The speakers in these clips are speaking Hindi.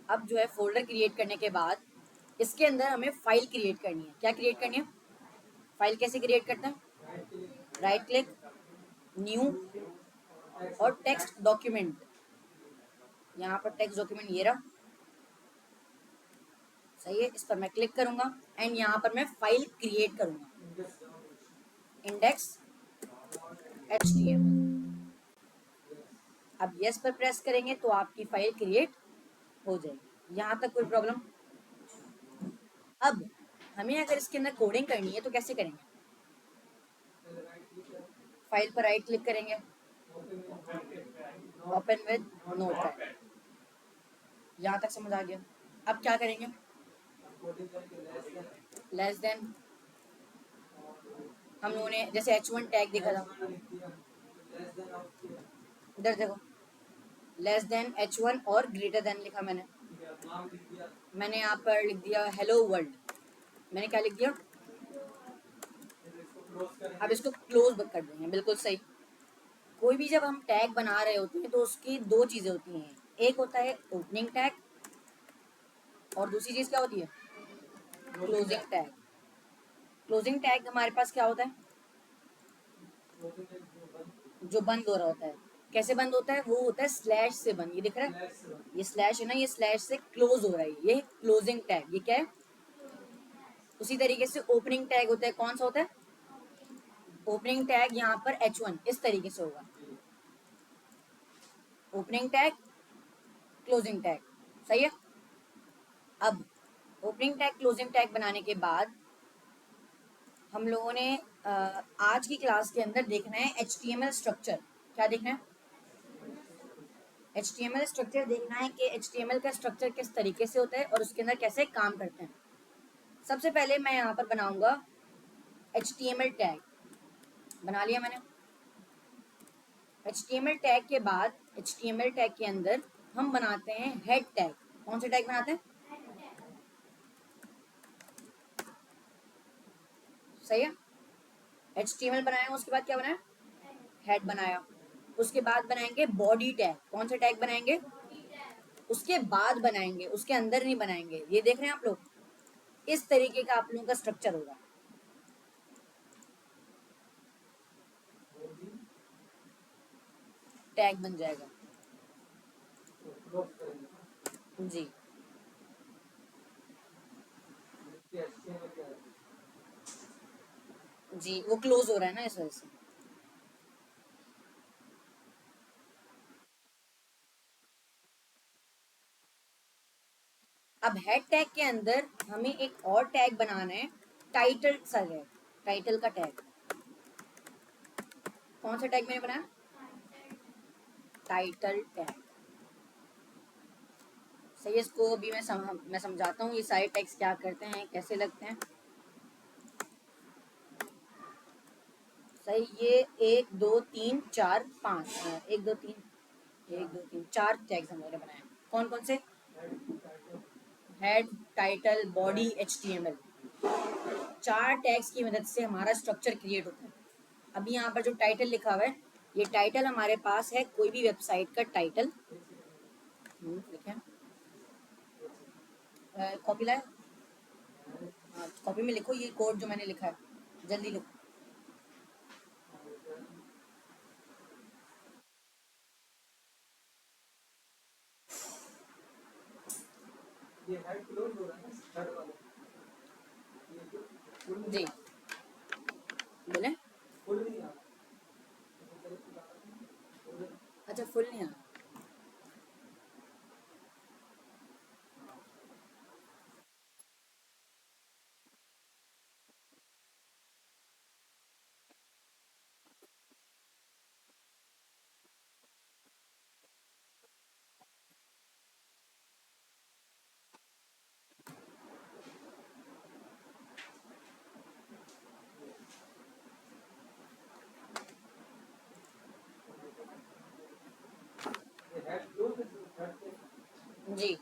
अब जो है फोल्डर क्रिएट करने के बाद इसके अंदर हमें फाइल क्रिएट करनी है। क्या क्रिएट करनी है? फाइल कैसे क्रिएट करते हैं? राइट क्लिक, न्यू और टेक्स्ट डॉक्यूमेंट। यहाँ पर टेक्स्ट डॉक्यूमेंट ये रहा, सही है। इस पर मैं क्लिक करूंगा एंड यहाँ पर मैं फाइल क्रिएट करूंगा, index.html। अब यस पर प्रेस करेंगे तो आपकी फाइल क्रिएट हो जाएगी। यहाँ तक कोई प्रॉब्लम? अब हमें अगर इसके अंदर कोडिंग करनी है तो कैसे करेंगे? फाइल पर राइट क्लिक करेंगे, ओपन विद नोटपैड। यहाँ तक समझ आ गया? अब क्या करेंगे? लेस देन, हम लोगों ने जैसे h1 टैग देखा था, इधर देखो, लेस देन h1 और ग्रेटर देन लिखा मैंने यहाँ पर लिख दिया हेलो वर्ल्ड। मैंने क्या लिख दिया? अब इसको क्लोज कर देंगे, बिल्कुल सही। कोई भी जब हम टैग बना रहे होते हैं तो उसकी दो चीजें होती हैं, एक होता है ओपनिंग टैग और दूसरी चीज क्या होती है? Closing tag. क्लोजिंग टैग हमारे पास क्या होता है? जो बंद हो रहा होता है। कैसे बंद होता है? वो होता है स्लैश से बंद। ये दिख रहा है, ये स्लैश है ना, ये स्लैश से क्लोज हो रहा है, ये क्लोजिंग टैग। ये क्या है? उसी तरीके से ओपनिंग टैग होता है, कौन सा होता है? ओपनिंग टैग यहाँ पर h1 इस तरीके से होगा, ओपनिंग टैग, क्लोजिंग टैग, सही है। अब ओपनिंग टैग क्लोजिंग टैग बनाने के बाद हम लोगों ने आज की क्लास के अंदर देखना है HTML स्ट्रक्चर। क्या देखना है? HTML स्ट्रक्चर देखना है कि HTML का स्ट्रक्चर किस तरीके से होता है और उसके अंदर कैसे काम करते हैं। सबसे पहले मैं यहाँ पर बनाऊंगा HTML टैग। बना लिया मैंने। HTML टैग के बाद HTML टैग के अंदर हम बनाते हैं हेड टैग। कौन से टैग बनाते हैं? सही है। HTML बनाया, उसके बाद क्या बनाया? हेड बनाया। उसके बाद बनाएंगे बॉडी टैग। कौन सा टैग बनाएंगे? उसके बाद बनाएंगे, उसके अंदर नहीं बनाएंगे। ये देख रहे हैं आप लोग, इस तरीके का आप लोगों का स्ट्रक्चर होगा। टैग बन जाएगा जी। जी वो क्लोज हो रहा है ना, इस वजह से। अब हेड टैग के अंदर हमें एक और टैग बनाना है, टाइटल सर है, टाइटल का टैग। कौन सा टैग मैंने बनाया? Title tag. सही है। इसको अभी मैं समझाता हूँ ये सारे टैग्स क्या करते हैं, कैसे लगते हैं। सही, ये 1 2 3 4 5, 1 2 3 4 टैग्स हम लोगों ने बनाए। कौन कौन से? Head, title, body, HTML। 4 tags की मदद से हमारा स्ट्रक्चर क्रिएट होता है। अभी यहाँ पर जो टाइटल लिखा हुआ है, ये टाइटल हमारे पास है कोई भी वेबसाइट का टाइटल। लिखे कॉपी लाए, कॉपी में लिखो ये कोड जो मैंने लिखा है, जल्दी लिखो। जी बोले। अच्छा फुल नहीं आना। जी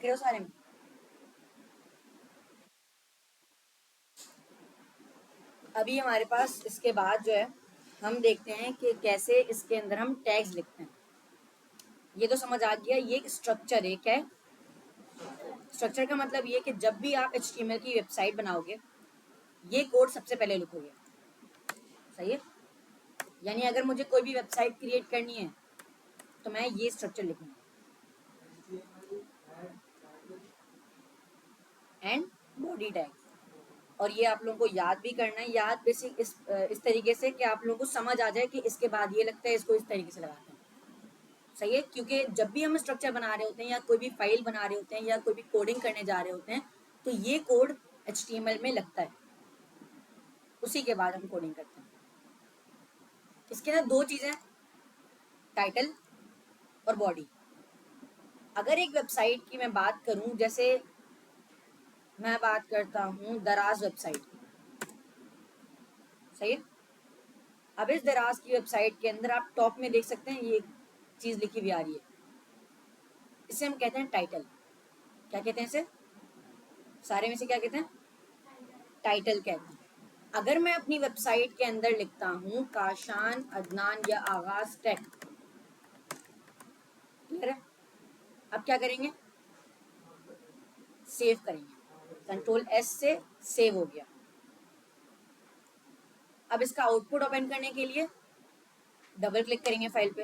रहे हो सारे में? अभी हमारे पास इसके बाद जो है हम देखते हैं कि कैसे इसके अंदर हम टैग्स लिखते हैं। ये तो समझ आ गया, ये स्ट्रक्चर है। क्या है स्ट्रक्चर? का मतलब ये कि जब भी आप HTML की वेबसाइट बनाओगे ये कोड सबसे पहले लिखोगे। सही है? यानी अगर मुझे कोई भी वेबसाइट क्रिएट करनी है तो मैं ये स्ट्रक्चर लिखूंगा, एंड बॉडी टैग। और ये आप लोगों को याद भी करना है, याद बेसिक इस तरीके से कि आप लोगों को समझ आ जाए कि इसके बाद ये लगता है, इसको इस तरीके से लगाते हैं। सही है? क्योंकि जब भी हम स्ट्रक्चर बना रहे होते हैं या कोई भी फाइल बना रहे होते हैं या कोई भी कोडिंग करने जा रहे होते हैं तो ये कोड HTML में लगता है, उसी के बाद हम कोडिंग करते हैं। इसके अंदर दो चीज़ें, टाइटल और बॉडी। अगर एक वेबसाइट की मैं बात करूं, जैसे मैं बात करता हूं दराज वेबसाइट की। सही है? अब इस दराज की वेबसाइट के अंदर आप टॉप में देख सकते हैं ये चीज़ लिखी हुई आ रही है, इसे हम कहते हैं टाइटल। क्या कहते हैं इसे? सारे में से क्या कहते हैं? टाइटल कहते हैं। अगर मैं अपनी वेबसाइट के अंदर लिखता हूँ काशान अदनान या आगाज टेक, क्लियर है? अब क्या करेंगे? सेव करेंगे, Ctrl+S से सेव हो गया। अब इसका आउटपुट ओपन करने के लिए डबल क्लिक करेंगे फाइल पे,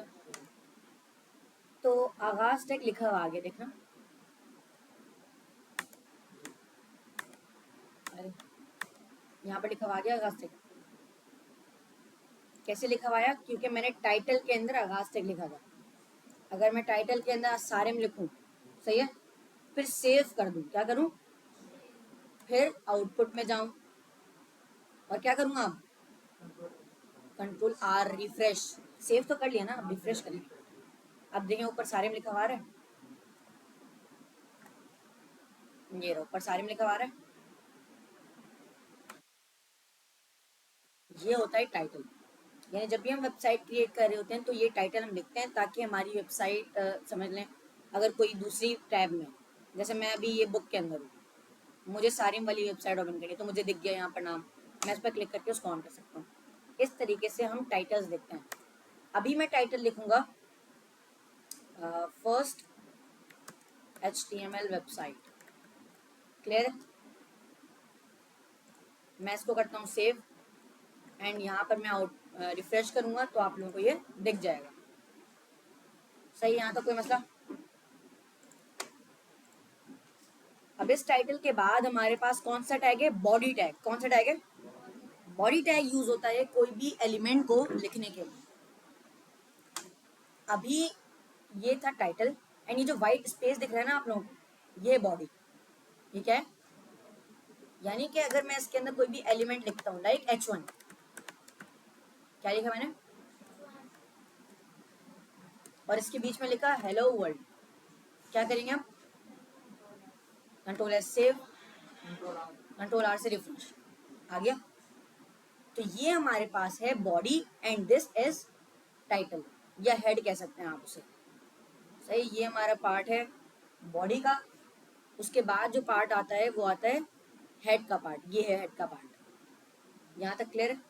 तो आगाज टेक लिखा हुआ आगे देखना। अरे यहाँ पर लिखा हुआ आ गया आगाज टेक। कैसे लिखा हुआ आया? क्योंकि मैंने टाइटल के अंदर आगाज टेक लिखा था। अगर मैं टाइटल के अंदर सारे में लिखूं, सही है, फिर सेव कर दूं, क्या करूं? फिर आउटपुट में जाऊं और क्या करूंगा? अब Ctrl+R रिफ्रेश। सेव तो कर लिया ना, अब रिफ्रेश करेंगे। अब देखें ऊपर सारे में लिखा हुआ आ रहा है, ये रहा ऊपर सारे में लिखा हुआ आ रहा है। ये होता है टाइटल। यानी जब भी हम वेबसाइट क्रिएट कर रहे होते हैं तो ये टाइटल हम लिखते हैं ताकि हमारी वेबसाइट समझ लें, अगर कोई दूसरी टैब में, जैसे मैं अभी ये बुक के अंदर हूँ, मुझे सारिम वाली वेबसाइट ओपन करी तो मुझे दिख गया यहाँ पर नाम, मैं इस पर क्लिक करके उसको ऑन कर सकता हूँ। इस तरीके से हम टाइटल्स लिखते हैं। अभी मैं टाइटल लिखूंगा फर्स्ट HTML वेबसाइट। क्लियर? मैं इसको करता हूँ सेव, एंड यहाँ पर मैं आउट रिफ्रेश करूँगा तो आप लोगों को ये दिख जाएगा। सही, यहाँ तक कोई मसला? अब इस टाइटल के बाद हमारे पास कौन सा टैग है? Body tag. कौन सा टैग है? बॉडी टैग यूज होता है कोई भी एलिमेंट को लिखने के लिए। अभी ये था टाइटल, एंड ये जो व्हाइट स्पेस दिख रहा है ना आप लोगों को, ये बॉडी। ठीक है? यानी कि अगर मैं इसके अंदर कोई भी एलिमेंट लिखता हूँ लाइक H1, क्या लिखा मैंने? और इसके बीच में लिखा हेलो वर्ल्ड, क्या करेंगे हम? Ctrl+S सेव, Ctrl+R से रिफ्रेश, आ गया। तो ये हमारे पास है body, and this is title या हेड कह सकते हैं आप उसे। सही, ये हमारा पार्ट है बॉडी का। उसके बाद जो पार्ट आता है वो आता है हेड का पार्ट, ये है हेड का पार्ट। यहाँ तक क्लियर है?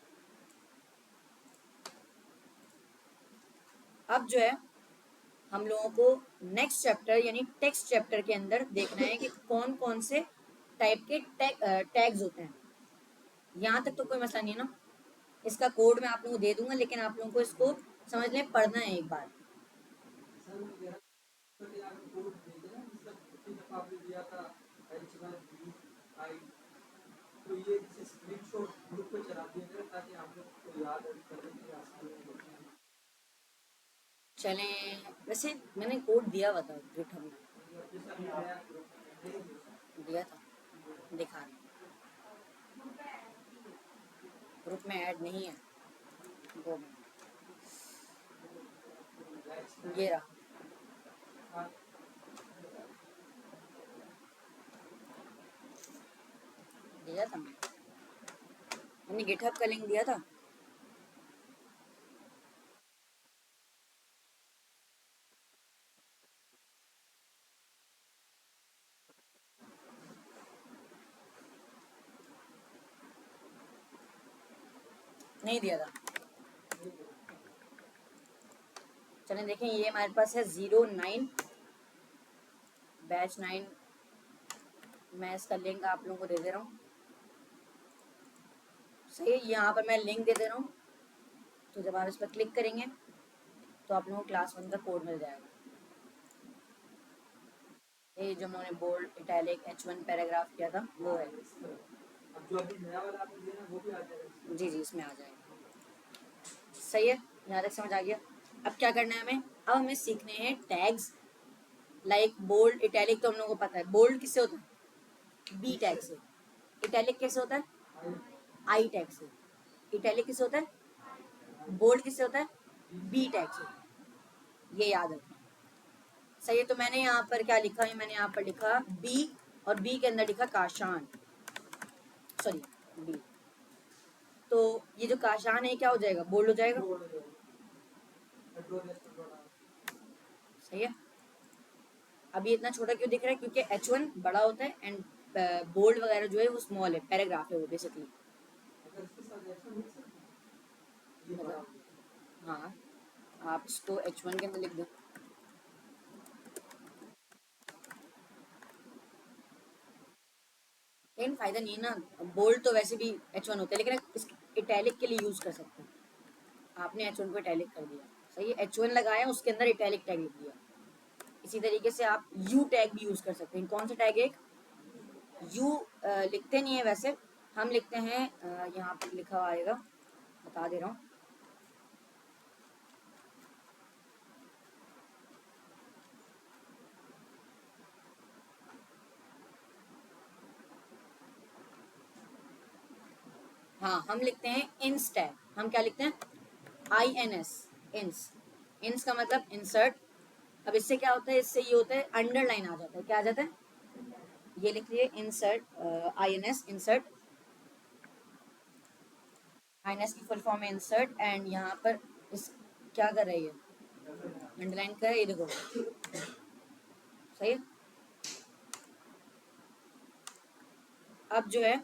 अब जो है हम लोगों को नेक्स्ट चैप्टर यानी टेक्स्ट चैप्टर के अंदर देखना है कि कौन कौन से टाइप के टैग्स होते हैं। यहाँ तक तो कोई मसला नहीं है ना? इसका कोड मैं आप लोगों को दे दूंगा, लेकिन आप लोगों को इसको समझ लें, पढ़ना है एक बार। चलें, वैसे मैंने कोड दिया हुआ था गिटहब में, दिया था, दिखा रहा ग्रुप में ऐड नहीं है। 2 मिनट, ये रहा। दिया था मैंने गिटहब का लिंक दिया था। नहीं दिया था। चलें देखें, ये हमारे पास है 09 बैच 9। मैं इसका लिंक आप लोगों को दे दे रहा हूँ। सही है, यहाँ पर मैं लिंक दे दे रहा हूँ। तो जब आप इस पर क्लिक करेंगे तो आप लोगों को क्लास 1 का कोड मिल जाएगा। ये जो हमने बोल्ड इटैलिक H1 पैराग्राफ किया था वो है। अब जो अभी नया वाला आपने दिया ना वो भी आ जाएगा। जी जी, इसमें आ जाएगा। सही है, यहाँ तक समझ आ गया। अब क्या करना है हमें? अब हमें सीखने हैं टैग्स। लाइक बोल्ड इटैलिक तो हम लोगों को पता है। बोल्ड किससे होता है? बी टैग से। इटैलिक कैसे होता है? आई टैग से। इटैलिक किससे होता है? बोल्ड किससे होता है? बी टैग से। ये याद रखना। सही है, तो मैंने यहाँ पर क्या लिखा है? मैंने यहाँ पर लिखा बी, और बी के अंदर लिखा काशान, सॉरी बी। तो ये जो काशान है क्या हो जाएगा? बोल्ड हो जाएगा। सही है। अभी इतना छोटा क्यों दिख रहा है? क्योंकि H1 बड़ा होता है एंड बोल्ड वगैरह जो है वो स्मॉल है, पैराग्राफ है वो बेसिकली। मतलब हाँ, आप इसको H1 के अंदर लिख दो। लेकिन फायदा नहीं है ना, बोल्ड तो वैसे भी H1 होता है, लेकिन इस इटैलिक के लिए यूज कर सकते हैं। आपने H1 को इटैलिक कर दिया, सही है, H1 लगाया, उसके अंदर इटैलिक टैग लिख दिया। इसी तरीके से आप यू टैग भी यूज कर सकते हैं। कौन सा टैग है? यू लिखते नहीं है वैसे, हम लिखते हैं, यहाँ पर लिखा हुआ आएगा, बता दे रहा हूँ। हाँ, हम लिखते हैं इंस टैग। हम क्या लिखते हैं? INS, इंस। इंस का मतलब इंसर्ट। अब इससे क्या होता है? इससे ये होता है अंडरलाइन आ जाता है। क्या आ जाता है? ये लिख लिए इंसर्ट, INS इंसर्ट। INS की फुल फॉर्म है इंसर्ट, एंड यहाँ पर इस क्या कर रही है? अंडरलाइन कर रही है, ये देखो। सही है। अब जो है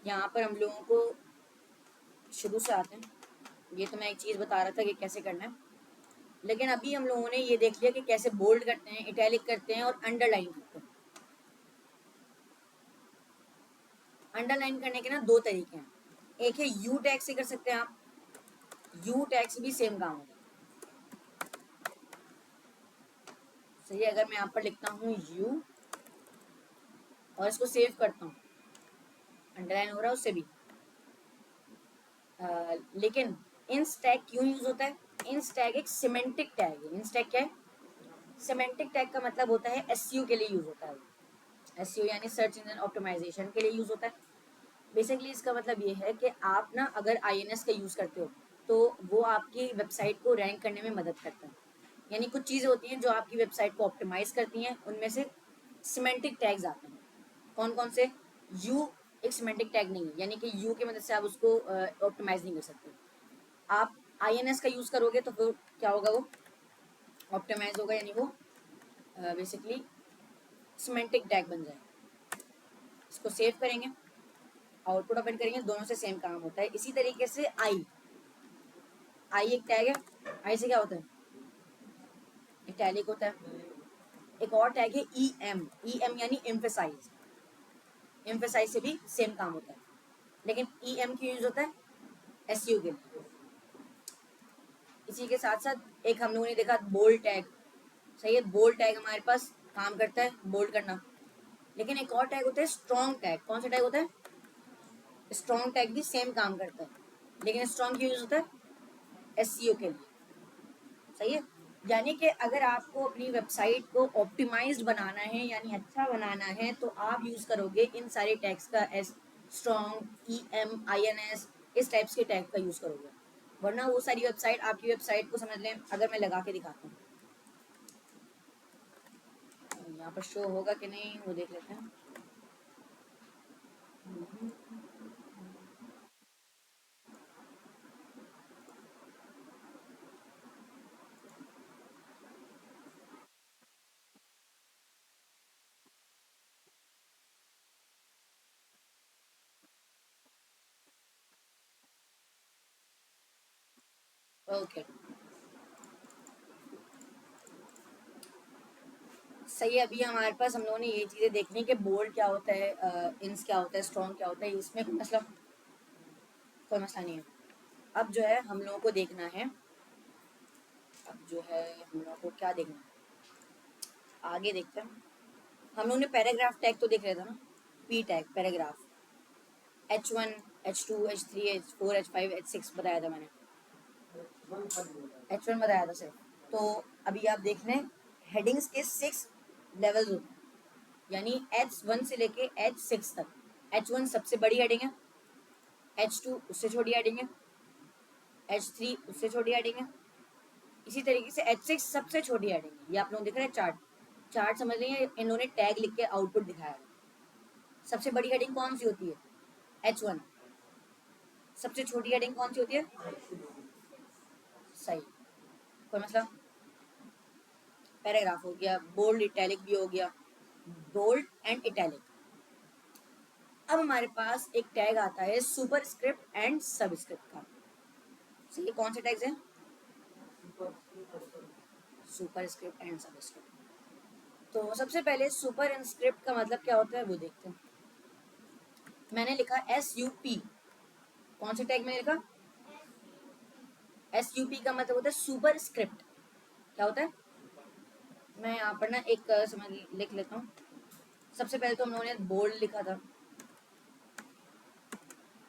यहाँ पर हम लोगों को शुरू से आते हैं। ये तो मैं एक चीज़ बता रहा था कि कैसे करना है, लेकिन अभी हम लोगों ने ये देख लिया कि कैसे बोल्ड करते हैं, इटैलिक करते हैं और अंडरलाइन करते हैं। अंडरलाइन करने के ना दो तरीके हैं। एक है यू टैग से कर सकते हैं आप। यू टैग से भी सेम काम होगा। सही है, अगर मैं यहाँ पर लिखता हूँ यू और इसको सेव करता हूँ, अंडरलाइन हो रहा है उससे भी। लेकिन इंस टैग क्यों यूज होता है? इंस टैग एक सिमेंटिक टैग है। इंस टैग क्या है? सिमेंटिक टैग का मतलब होता है SEO के लिए यूज होता है। SEO यानी सर्च इंजन ऑप्टिमाइजेशन के लिए यूज होता है। बेसिकली इसका मतलब ये है कि आप ना अगर INS का यूज़ करते हो तो वो आपकी वेबसाइट को रैंक करने में मदद करता है। यानी कुछ चीज़ें होती हैं जो आपकी वेबसाइट को ऑप्टिमाइज करती हैं, उनमें से सिमेंटिक टैग्स आते हैं। कौन कौन से? यू एक सिमेंटिक टैग नहीं है, यानी कि यू की मदद से आप उसको ऑप्टिमाइज नहीं कर सकते। आप INS का यूज़ करोगे तो फिर क्या होगा? वो ऑप्टिमाइज होगा, यानी वो बेसिकली सिमेंटिक टैग बन जाए। इसको सेव करेंगे, आउटपुट ओपन करेंगे, दोनों से सेम काम होता है। इसी तरीके से आई, आई एक टैग है। आई से क्या होता है? इटैलिक होता है। एक और टैग है EM यानी एम्फेसाइज। एम्फेसाइज से भी सेम काम होता है, लेकिन EM क्यों यूज होता है? SEO के लिए। इसी के साथ साथ एक हम लोगों ने देखा बोल्ड टैग। सही है, बोल्ड टैग हमारे पास काम करता है बोल्ड करना। लेकिन एक और टैग होता है स्ट्रॉन्ग टैग। कौन सा टैग होता है? स्ट्रॉन्ग टैग भी सेम काम करता है, लेकिन स्ट्रॉन्ग क्यों यूज होता है? SEO के लिए। सही है, यानी कि अगर आपको अपनी वेबसाइट को ऑप्टिमाइज्ड बनाना है यानी अच्छा बनाना है तो आप यूज़ करोगे इन सारे टैग्स का, एस स्ट्रॉन्ग, EM, INS, इस टाइप्स के टैग का यूज़ करोगे। वरना वो सारी वेबसाइट, आपकी वेबसाइट को समझ लें, अगर मैं लगा के दिखाता हूँ यहाँ पर शो होगा कि नहीं वो देख लेते हैं। ओके सही है। अभी हमारे पास हम लोगों ने ये चीज़ें देखनी कि बोल्ड क्या होता है, इंस क्या होता है, स्ट्रॉन्ग क्या होता है, इसमें कोई मसला नहीं है। अब जो है हम लोगों को देखना है, अब जो है हम लोगों को क्या देखना है, आगे देखते हैं। हम लोगों ने पैराग्राफ टैग तो देख रहे थे ना, P tag paragraph, H1 H2 H3 H4 H5 H6 बताया था मैंने, H1 बताया था सिर्फ। तो अभी आप देख रहे हैं हेडिंग्स के 6 लेवल्स होते हैं, यानी H1 से लेके H6 तक। H1 सबसे बड़ी हेडिंग है, H2 उससे छोटी हेडिंग है, H3 उससे छोटी हेडिंग है, इसी तरीके से H6 सबसे छोटी हेडिंग है। ये आप लोग देख रहे हैं चार्ट, चार्ट समझ लीजिए इन्होंने टैग लिख के आउटपुट दिखाया है। सबसे बड़ी हेडिंग कौन सी होती है, H1। सबसे छोटी हेडिंग कौन सी होती है, सही, कोई मतलब। पैराग्राफ हो गया, बोल्ड इटैलिक भी हो गया, बोल्ड एंड इटैलिक। अब हमारे पास एक टैग आता है सुपर स्क्रिप्ट एंड सबस्क्रिप्ट का। सही, कौन से टैग्स हैं, सुपर स्क्रिप्ट एंड सबस्क्रिप्ट। तो सबसे पहले सुपर इंस्क्रिप्ट का मतलब क्या होता है वो देखते हैं। मैंने लिखा SUP, कौन से टैग में लिखा, SUP का मतलब होता है सुपर स्क्रिप्ट। क्या होता है, मैं यहाँ पर ना एक समझ लिख लेता हूँ। सबसे पहले तो हम लोगों ने बोल्ड लिखा था,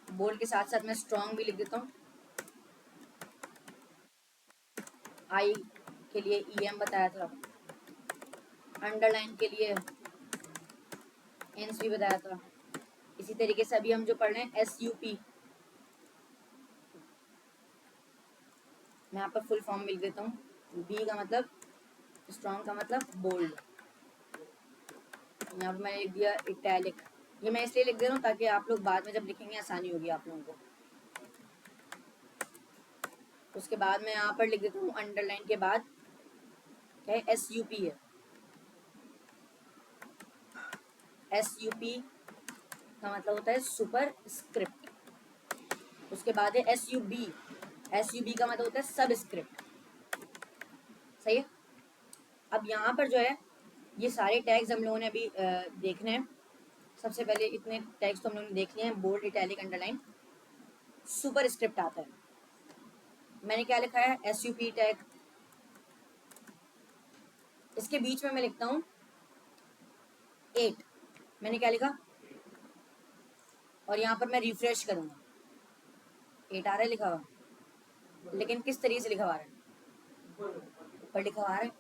बोल्ड के साथ साथ मैं स्ट्रॉन्ग भी लिख देता हूँ। आई के लिए EM बताया था, अंडरलाइन के लिए एंस भी बताया था। इसी तरीके से अभी हम जो पढ़ रहे हैं SUP, मैं यहाँ पर फुल फॉर्म लिख देता हूँ। B का मतलब स्ट्रॉन्ग का मतलब बोल्ड, यहाँ पर मैंने लिख दिया इटैलिक। ये मैं इसलिए लिख दे रहा हूँ ताकि आप लोग बाद में जब लिखेंगे आसानी होगी आप लोगों को। उसके बाद मैं यहाँ पर लिख देता हूँ अंडरलाइन के बाद क्या है, SUP है। SUP का मतलब होता है सुपर स्क्रिप्ट। उसके बाद है SUB, SUB का मतलब होता है सब स्क्रिप्ट। सही है। अब यहाँ पर जो है ये सारे टैग्स हम लोगों ने अभी देखने हैं। सबसे पहले इतने टैग्स तो हम लोगों ने देख लिए हैं, bold italic underline. Superscript आता है, मैंने क्या लिखा है, SUP टैग। इसके बीच में मैं लिखता हूँ 8, मैंने क्या लिखा, और यहाँ पर मैं रिफ्रेश करूँगा, 8 आ रहा है लिखा हुआ, लेकिन किस तरीके से लिखा हुआ है, ऊपर लिखा हुआ है।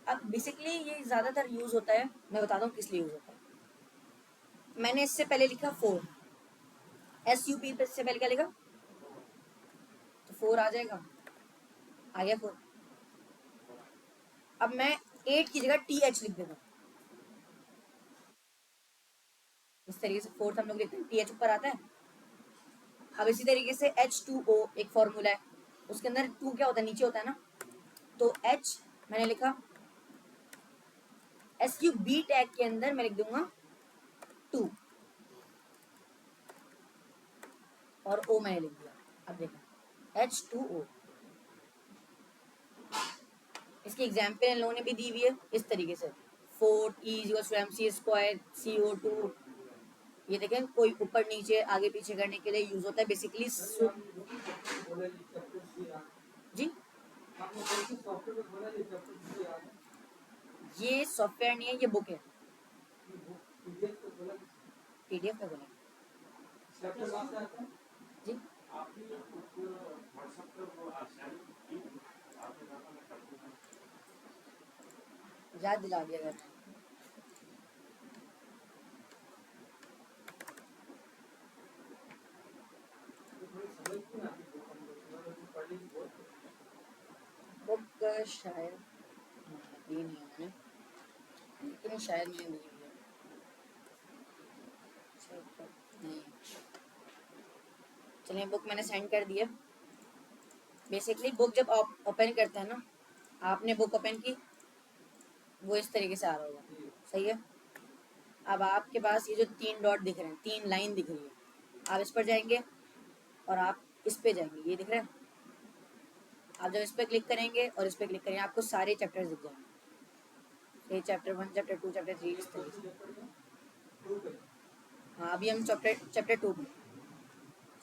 अब बेसिकली ये ज़्यादातर यूज़ होता है, मैं बताता हूँ किस लिए यूज़ होता है। मैंने इससे पहले लिखा 4, SUP से पहले क्या लिखा, तो 4 आ जाएगा, आ गया 4। अब मैं 8 की जगह TH लिख देता हूँ, इस तरीके से फोर्थ हम लोग लिखते हैं, TH ऊपर आता है। अब इसी तरीके से H2O एक फॉर्मूला है, उसके अंदर 2 क्या होता है, नीचे होता है ना, तो H मैंने लिखा, SUB टैग के अंदर मैं लिख दूंगा 2 और O मैंने लिख दिया। अब देखो H2O, इसकी एग्जाम्पल इन लोगों ने भी दी हुई है इस तरीके से, 4E=MC² CO2। ये देखें, कोई ऊपर नीचे आगे पीछे करने के लिए यूज होता है बेसिकली। जी, ये सॉफ्टवेयर नहीं है, ये बुक है, PDF का बोला जी। याद दिला दिया अगर बुक शायद दी नहीं है मैंने, लेकिन शायद मैंने दी हुई है, नहीं। चलिए बुक मैंने सेंड कर दी है। बेसिकली बुक जब आप ओपन करते हैं ना, आपने बुक ओपन की, वो इस तरीके से आ रहा होगा, सही है। अब आपके पास ये जो 3 डॉट दिख रहे हैं, 3 लाइन दिख रही है, आप इस पर जाएंगे और आप इस पे जाएंगे, ये दिख रहा है, आप जब इस पर क्लिक करेंगे और इस पर क्लिक करेंगे आपको सारे चैप्टर्स दिख जाएंगे, ये चैप्टर 1, चैप्टर 2, चैप्टर 3 इस तरीके से। हाँ अभी हम चैप्टर 2 में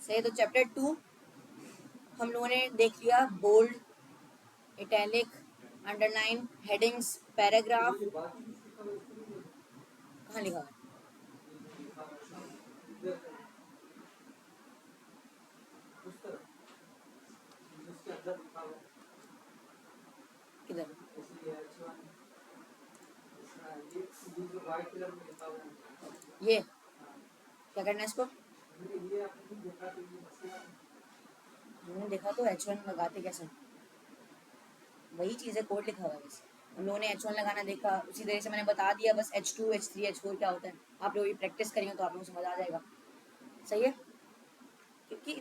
सही। तो चैप्टर 2 हम लोगों ने देख लिया, bold, italic, underline, headings, paragraph. कहाँ लिखा है? किधर? ये क्या करना है इसको? हमने देखा तो H1 लगाते कैसे, वही चीज़ है, कोड लिखा हुआ है बस। हम लोगों ने H1 लगाना देखा, उसी तरह से मैंने बता दिया बस H2, H3, H4 क्या होता है। आप लोग भी प्रैक्टिस करेंगे तो आप लोगों को समझ आ जाएगा, सही है। क्योंकि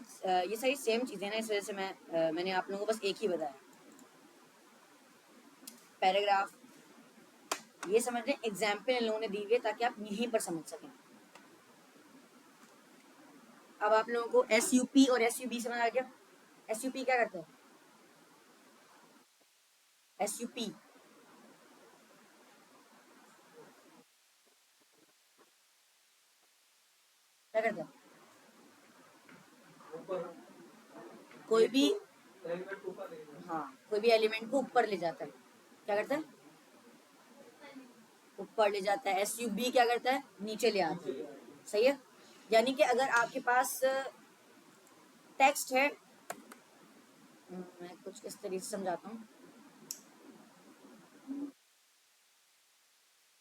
ये सारी सेम चीज़ें ना, इस वजह से मैंने आप लोगों को बस एक ही बताया। पैराग्राफ ये समझ लें, एग्जाम्पल इन लोगों ने दी हुई है ताकि आप यहीं पर समझ सकें। अब आप लोगों को SUP और SUB समझ आ गया। SUP क्या करता है? SUP क्या करता है? कोई भी, हाँ कोई भी एलिमेंट को ऊपर ले जाता है। क्या करता है? ऊपर ले जाता है। SUB क्या करता है? नीचे ले आता है, सही है। यानी कि अगर आपके पास टेक्स्ट है, मैं कुछ इस तरीके से समझाता हूँ।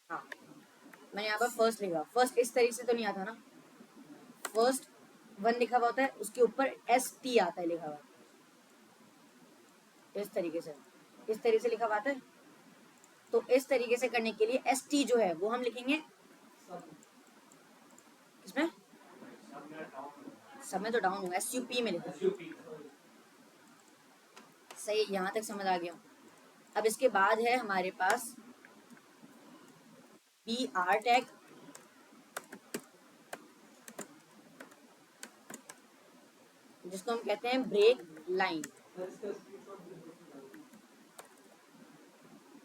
हाँ मैंने यहाँ पर फर्स्ट लिखा, फर्स्ट इस तरीके से तो नहीं आता ना, फर्स्ट 1 लिखा हुआ होता है, उसके ऊपर ST आता है लिखा हुआ, इस तरीके से, इस तरीके से लिखा हुआ आता है। तो इस तरीके से करने के लिए ST जो है वो हम लिखेंगे किसमें? सब में तो डाउन होगा, SUP में लिखो, सही। यहाँ तक समझ आ गया। अब इसके बाद है हमारे पास BR टैग, जिसको हम कहते हैं ब्रेक लाइन।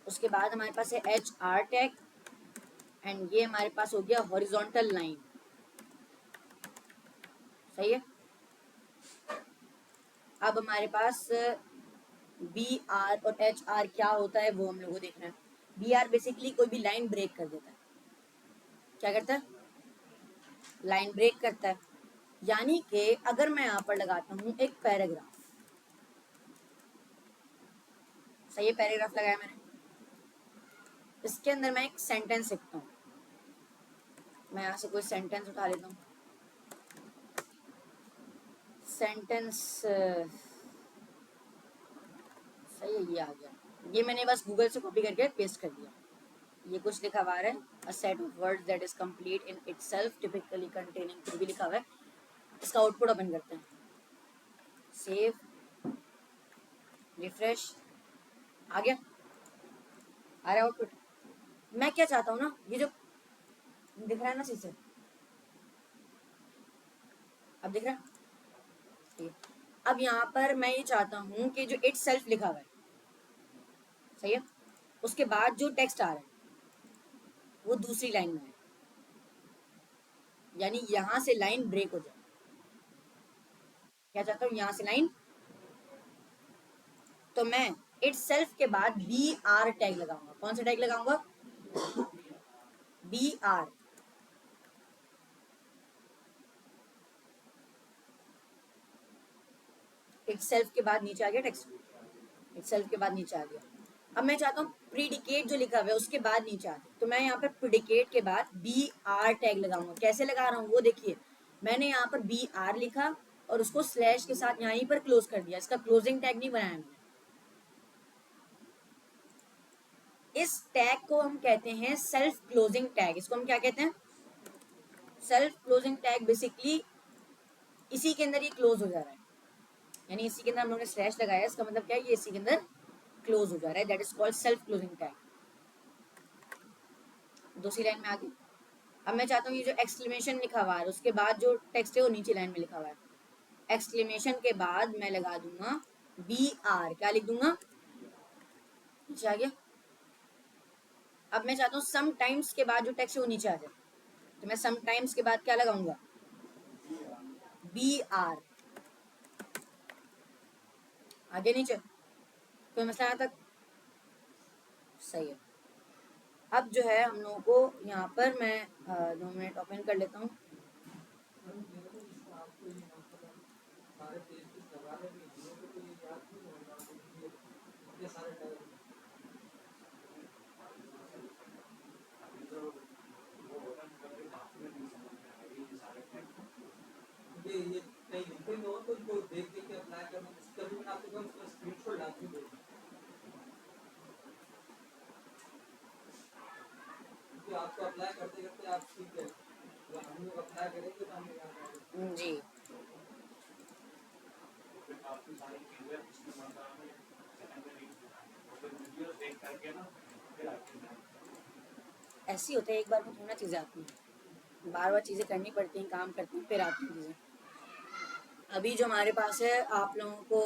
उसके बाद हमारे पास है HR टैग, एंड ये हमारे पास हो गया हॉरिजॉन्टल लाइन, सही है। अब हमारे पास BR और HR क्या होता है वो हम लोगों को देखना है। BR बेसिकली कोई भी लाइन ब्रेक कर देता है। क्या करता है? लाइन ब्रेक करता है। यानी कि अगर मैं यहाँ पर लगाता हूँ एक पैराग्राफ, सही है, पैराग्राफ लगाया मैंने, इसके अंदर मैं एक सेंटेंस लिखता हूँ। मैं यहाँ से कोई सेंटेंस उठा लेता हूँ, सेंटेंस सही है, ये आ गया। ये मैंने बस गूगल से कॉपी करके पेस्ट कर दिया। ये कुछ लिखा हुआ है, a set of words that is complete in itself typically containing, कुछ भी लिखा हुआ है। इसका आउटपुट ओपन करते हैं, सेव, रिफ्रेश, आ गया, आ रहा है आउटपुट। मैं क्या चाहता हूँ ना, ये जो दिख रहा है ना शीशे, अब दिख रहा है, ठीक है। अब यहाँ पर मैं ये चाहता हूँ कि जो इट सेल्फ लिखा हुआ है, सही है, उसके बाद जो टेक्स्ट आ रहा है वो दूसरी लाइन में है, यानी यहाँ से लाइन ब्रेक हो जाए। क्या चाहता हूँ? यहाँ से लाइन, तो मैं इट सेल्फ के बाद BR टैग लगाऊंगा। कौन सा टैग लगाऊंगा? BR। इट सेल्फ के बाद नीचे आ गया टेक्स्ट, इट सेल्फ के बाद नीचे आ गया। अब मैं चाहता हूँ प्रीडिकेट जो लिखा हुआ है उसके बाद नीचे आ जाए, तो मैं यहाँ पर प्रीडिकेट के बाद BR टैग लगाऊंगा। कैसे लगा रहा हूँ वो देखिए, मैंने यहाँ पर BR लिखा और उसको स्लैश के साथ यहीं पर क्लोज कर दिया, इसका क्लोजिंग टैग नहीं बनाया मैंने। इस टैग को हम कहते हैं सेल्फ क्लोजिंग टैग। इसको हम क्या कहते हैं? Self closing tag. बेसिकली इसी के अंदर ये क्लोज हो जा रहा है, यानी इसी के अंदर हम लोगों ने स्लैश लगाया, इसका मतलब क्या है, ये इसी के अंदर क्लोज हो जा रहा है, that is called self closing tag. दूसरी लाइन में आ गई। अब मैं चाहता हूँ ये जो एक्सक्लेमेशन लिखा हुआ है उसके बाद जो टेक्स्ट है वो नीचे लाइन में लिखा हुआ है, एक्सक्लेमेशन के बाद मैं लगा दूंगा BR क्या लिख दूंगा, नीचे आ गया। अब मैं चाहता हूँ सम टाइम्स के बाद जो टेक्स्ट है वो नीचे आ जाए, तो मैं सम टाइम्स के बाद क्या लगाऊंगा, BR। आगे नीचे कोई मसला यहाँ तक सही है। अब जो है हम लोगों को यहाँ पर मैं 2 मिनट ओपन कर लेता हूँ। ये कहीं लिखे हो तो इनको देख देख के अप्लाई करना, कभी मैंने आपको कहा उसका स्क्रीनशॉट डाल के दो, क्योंकि आपको अप्लाई करते करते आप सीख गए, तो हम लोग अप्लाई करेंगे तो हमें याद आएगा। जी काफी सारी चीजें उसमें मतलब सेकेंडरी वीडियो देख करके ना फिर आगे ऐसे ही होता है, एक बार में थोड़ा चीज़ें आती हैं, बार बार चीज़ें करनी पड़ती हैं, काम करती हैं, फिर आती हैं चीज़ें। अभी जो हमारे पास है आप लोगों को